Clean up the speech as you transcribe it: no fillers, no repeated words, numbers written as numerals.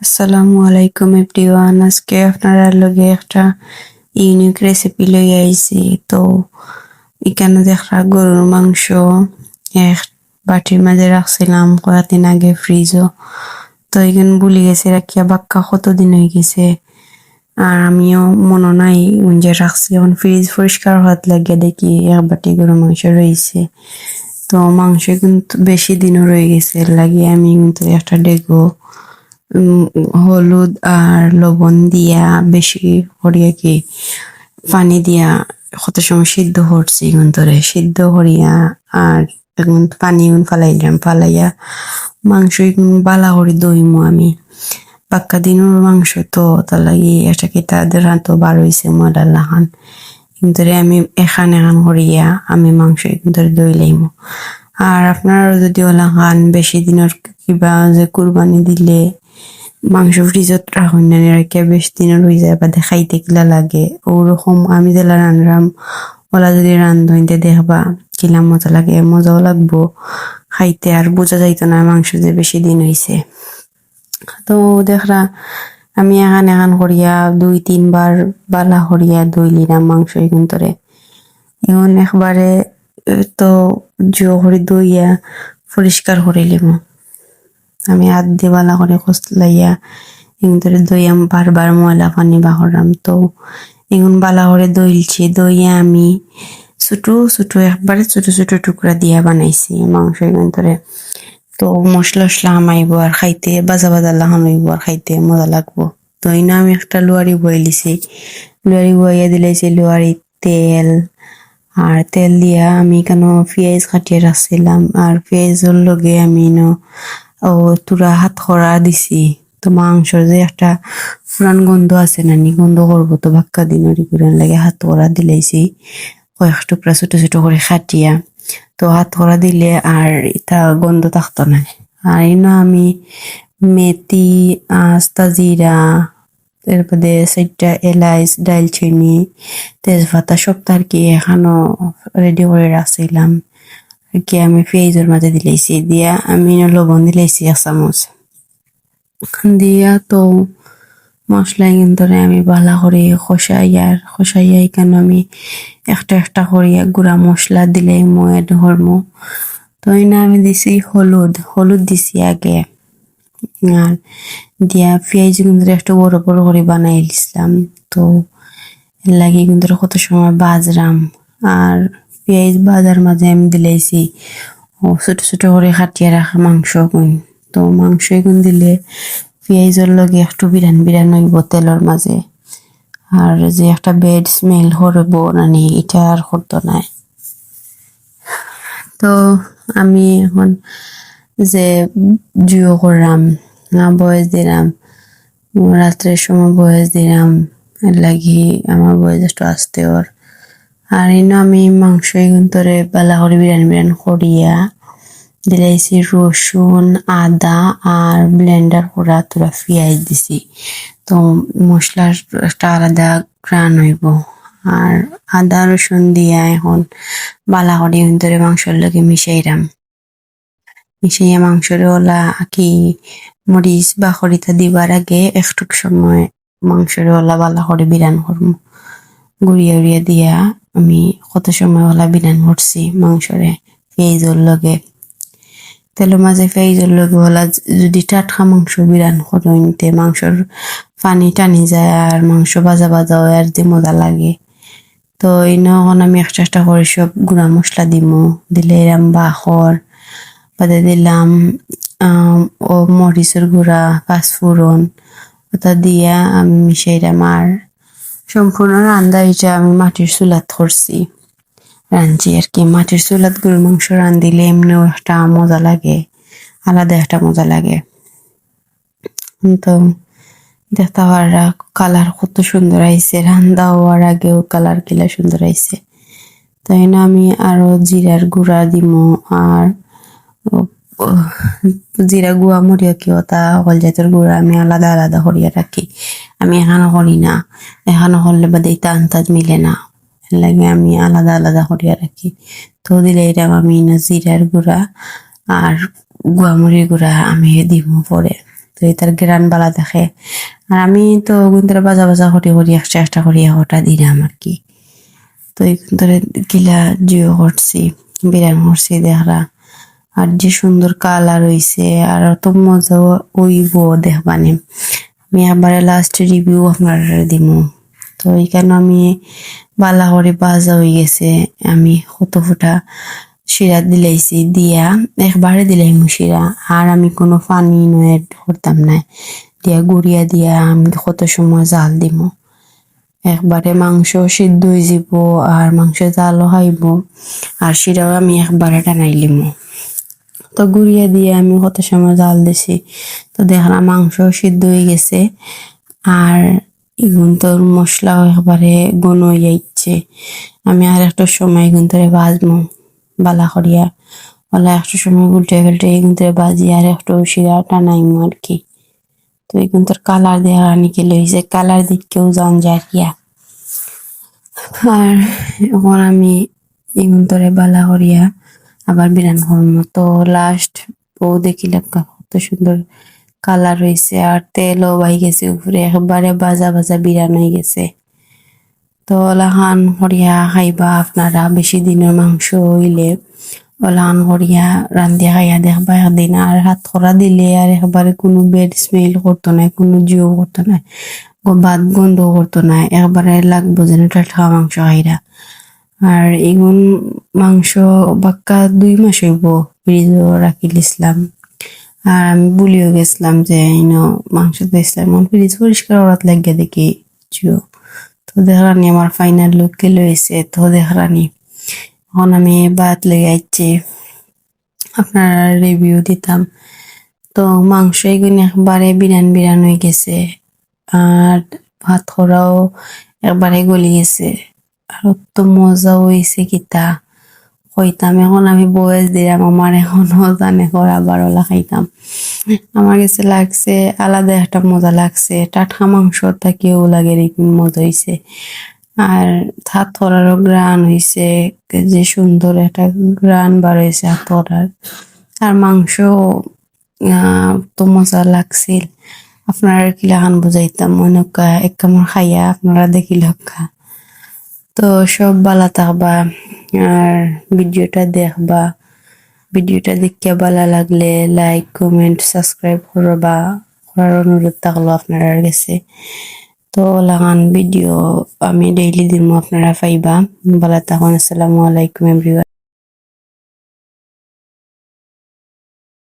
আসসালামু আলাইকুম এভরিওয়ান, আজকে আপনারা লগে একটা ইউনিক রেসিপি লই আইছি। তো এখানে দেখা গরুর মাংস এক বাটির মাঝে রাখছিলাম কয়েকদিন আগে ফ্রিজও। তো এখানে ভুলে গেছে রাখিয়া বাক্কা কতদিন হয়ে গেছে, আর আমিও মনে নাই উঞ্জে রাখছি। এখন ফ্রিজ পরিষ্কার হওয়ার লাগে দেখি এক বাটি গরুর মাংস রয়েছে। তো মাংস কিন্তু বেশি দিনও রয়ে গেছে, লাগিয়ে আমি কিন্তু একটা ডেগো উম, হলুদ আর লবণ দিয়া বেশি করিয়া কি পানি দিয়া কত সময় সিদ্ধ করছি ধরে সিদ্ধ করিয়া, আর এখন পানি ফালাইলাম, ফালাইয়া মাংস বালা করে দইমু আমি। পাক্কা দিনের মাংস তো তার লাগি এটাকে তাদের হাতও বার হয়েছে ময়লা লাগান, কিন্তু আমি এখান এখান করিয়া আমি মাংস কিন্তু দই লাইমু। আর আপনারা যদি ওলা খান বেশি দিনের কিবা যে কুরবানি দিলে মাংস ফ্রিজত রাখুন না, রেখে বেশি দিনের হয়ে যায় বা দেখাইতে কিলা লাগে ওরকম আমি যেলা রান্নাম ওলা যদি রান্ধইতে দেখবা কিলা মজা লাগে, মজাও লাগবো খাইতে, আর বোঝা যাইতো না মাংস যে বেশি দিন হয়েছে। তো দেখরা আমি এখান এখান করিয়া 2-3 বার বালা করিয়া দই লিলাম মাংস এগুন্তরে। এখন একবারে তো জিও করে দইয়া পরিষ্কার করে লিমু। আমি হাত দিয়ে বালা করে কসলাইয়া এগুন্তরে দইয়াম, বারবার ময়লা পানি বাহরাম। তো এগুন বালা করে দইলছি, দইয়া আমি ছোট ছোট একবারে ছোট ছোট টুকরা দিয়া বানাইছি মাংস এগুন্তরে। তো মশলা টসলা হামাইবো আর খাইতে বাজা বাজা লাগানো হইব, আর খাইতে মজা লাগবো। তো না আমি একটা লোয়ারি বইলিছি, লোয়ারি বইয়া দিলাইছি লোয়ারি তেল, আর তেল দিয়া আমি কেন পেঁয়াজ কাটিয়ে রাখছিলাম, আর পেঁয়াজের লগে আমি ও তুরা হাত খরা দিছি। তো মাংসর যে একটা ফুরান গন্ধ আছে না, নি গন্ধ করবো তো ভাক্কা দিনরি করে লাগে হাত খরা দিলাইছি কয়েক টুকরা ছোট ছোট করে খাটিয়া। তো হাত খরা দিলে আর এটা গন্ধ থাকতো না। আর আমি মেথি, আস্তা জিরা, এরপরে 4টা এলাচ, দালচিনি, তেজপাতা সব আর কি এখানো রেডি করে রাখছিলাম। আর কি আমি পেঁয়াজের মাঝে দিলাইছি, দিয়া আমি লবণ দিলাইছি 1 চামচ দিয়া। তো মশলা কিন্তু আমি বালা করে খসাইয়া এখানে আমি একটা একটা করিয়া গুঁড়া মশলা দিলে এড হরমো। তো আমি দিছি হলুদ, হলুদ দিছি আগে, আর দিয়া পেঁয়াজ কিন্তু একটু বড় বড় করে বানাই দিছিলাম। তো এর লাগে কিন্তু কত সময় বাজরাম, আর পেঁয়াজ বাজার মাঝে আমি দিলাইছি ও ছোট ছোট করে কাটিয়ে রাখা মাংস গুণ। তো মাংস এগুন দিলে পেঁয়াজের লগে একটু বিরান বিরান হইব তেলের মাঝে, আর যে একটা বেড স্মেল করব নানি এটা আর করতো না। তো আমি এখন যে জিও করলাম না বয়স দিলাম, রাত্রের সময় বয়স দিলাম, এর লাগি আমার বয়স একটু আসতে ওর। আর আমি মাংস এগুন্তরে বালা করে বিরান বিরান করিয়া দিলাইছি রসুন, আদা আর ব্লেন্ডার করা তোরা পেঁয়াজ দিছি। তো মশলার একটা আলাদা ঘ্রাণ হইব। আর আদা রসুন দিয়া এখন বালা করে এগুন্তরে মাংসের লগে মিশাইরাম, মিশাইয়া মাংসের ওলা কি মরিচ বা খড়িতা দিবার আগে একটু সময় মাংসের ওলা বালা করে বিরান করবো, গুড়িয়া উড়িয়া দিয়া আমি কত সময় ওলা বিরান করছি মাংসরে পেঁয়াজের লগে। তেলের মাঝে পেঁয়াজের লগে ওলা যদি টাটকা মাংস বিরান করে নিতে মাংসর পানি টানি যায়, আর মাংস ভাজা ভাজা হয় আর যে মজা লাগে। তো এখন আমি একটা একটা করে সব গুঁড়া মশলা দিমু, দিলে এরাম বাখর বাদে দিলাম ও মরিচের গুঁড়া, পাঁচফোড়ন ওটা দিয়া আমি মিশাইলাম। আর সম্পূর্ণ রান্না এটা আমি মাটির চুলাত করছি, রাঁধছি আর কি। মাটির চুলাত গরুর মাংস রান্ধিলে এমনিও একটা মজা লাগে, আলাদা একটা মজা লাগে। তো দেখতে পারা কালার কত সুন্দর আইছে, রান্না হওয়ার আগেও কালার কিলা সুন্দর আইছে। তাই না আমি আরো জিরার গুঁড়া দিমু, আর জিরা গুয়া মরিয়া কি ওটা হল জাতের গুঁড়া আমি আলাদা আলাদা করিয়া রাখি। আমি এখানো করি না, এখানো করলে বাদে এটা আন্তাজ মিলে না, এর লাগে আমি আলাদা আলাদা করিয়া রাখি। তো দিলে এরকম আমি জিরার গুঁড়া আর গুয়ামরির গুঁড়া আমি দিমু পরে। তো এটার গ্রান বালা দেখে। আর আমি তো গুন্তরে বাজা বাজা হটি করি একটা করি হটা দিলাম আর কি। তো এই গুন্তরে গিলা জিও করছি, বিরান করছি দেখরা। আর যে সুন্দর কালার হইছে আর অত মজা হইব দেখবানে। আমি আবার লাস্ট রিভিউ আপনারা দিমু। তো এখানে আমি বালা করে বাজা হয়ে গেছে, আমি কত ফুটা শিরা দিলাইছি, দিয়া একবারে দিলাই শিরা। আর আমি কোনো পানি নয় করতাম না, দিয়া গুড়িয়া দিয়া আমি কত সময় জাল দিমু। একবারে মাংস সিদ্ধ হয়ে যাব আর মাংস জালও খাইব আর শিরাও আমি একবারে টানাই লিমু। তো গুড়িয়া দিয়ে আমি কত সময় জাল দিছি, তো দেখলাম মাংস সিদ্ধ হয়ে গেছে আর এগুন তোর মশলাও একবারে গুণ হয়ে যাচ্ছে। আমি আর একটা সময় এগুন তোরে ভাজবো বালা করিয়া, বলা একটা সময় উল্টে ফেলটে এগুন তোরে ভাজি আর একটু শিরা টানাইমু আর কি। তো এগুন তোর কালার দেওয়া আনিকে লইছে, কালার দিকেও জান যায় কিয়া। আর এখন আমি এগুন তোরে বালা করিয়া আবার বিরান করবো। তো লাস্ট বউ দেখিলাম কত সুন্দর কালার হয়েছে আর তেলও বাই গেছে উপরে, একবারে বাজা বাজা বিরান হয়ে গেছে। তো ওলাহান করিয়া খাইবা আপনারা, বেশি দিনের মাংস হইলে ওলাহান করিয়া রান্ধিয়া খাইয়া দেখবা একদিন। আর হাত করা দিলে আর একবারে কোনো বেড স্মেল করতো না, কোনো জিও করতো না, ভাত গন্ধ করতো না, একবারে লাগবো যেন টাটকা মাংস খাইরা। আর এগুন মাংস বাক্কা 2 মাস হইব ফ্রিজও রাখিলিছিলাম। আর আমি ভুলিও গেছিলাম যে মাংস দিয়েছিলাম, ফ্রিজ পরিষ্কার করার লাগিয়া দেখি জিও। তো দেখরানি আমার ফাইনাল লুক কে লইছে। তো দেখরানি এখন আমি ভাত লই আইছি, আপনার রিভিউ দিতাম। তো মাংস এগুন একবারে বিরান বিরান হয়ে গেছে আর ভাত করাও একবারে গলি গেছে। আর তো মজা হয়েছে কিতা কইতাম। এখন আমি বয়স দিলাম, আমার এখনো জানে করা বারোলা খাইতাম। আমার কাছে লাগছে আলাদা একটা মজা লাগছে, টাটকা মাংস কেউ লাগে এরকম মজা হয়েছে। আর হাত ধরারও গ্রান হয়েছে, যে সুন্দর একটা গ্রান বার হয়েছে হাত ধরার। আর মাংস তো মজা লাগছিল। আপনারা কি লাগান বুঝাইতাম অনেকা এক কামড় খাইয়া আপনারা দেখিল। তো সব ভালো থাকবা আর ভিডিওটা দেখবা। ভিডিওটা দেখতে ভালো লাগলে লাইক কমেন্ট সাবস্ক্রাইব করবা, করার অনুরোধ থাকলো আপনারা কাছে। তো লাগান ভিডিও আমি ডেইলি দিমু, আপনারা পাইবা। ভালো থাকুন, আসসালামু আলাইকুম এভরিওয়ান।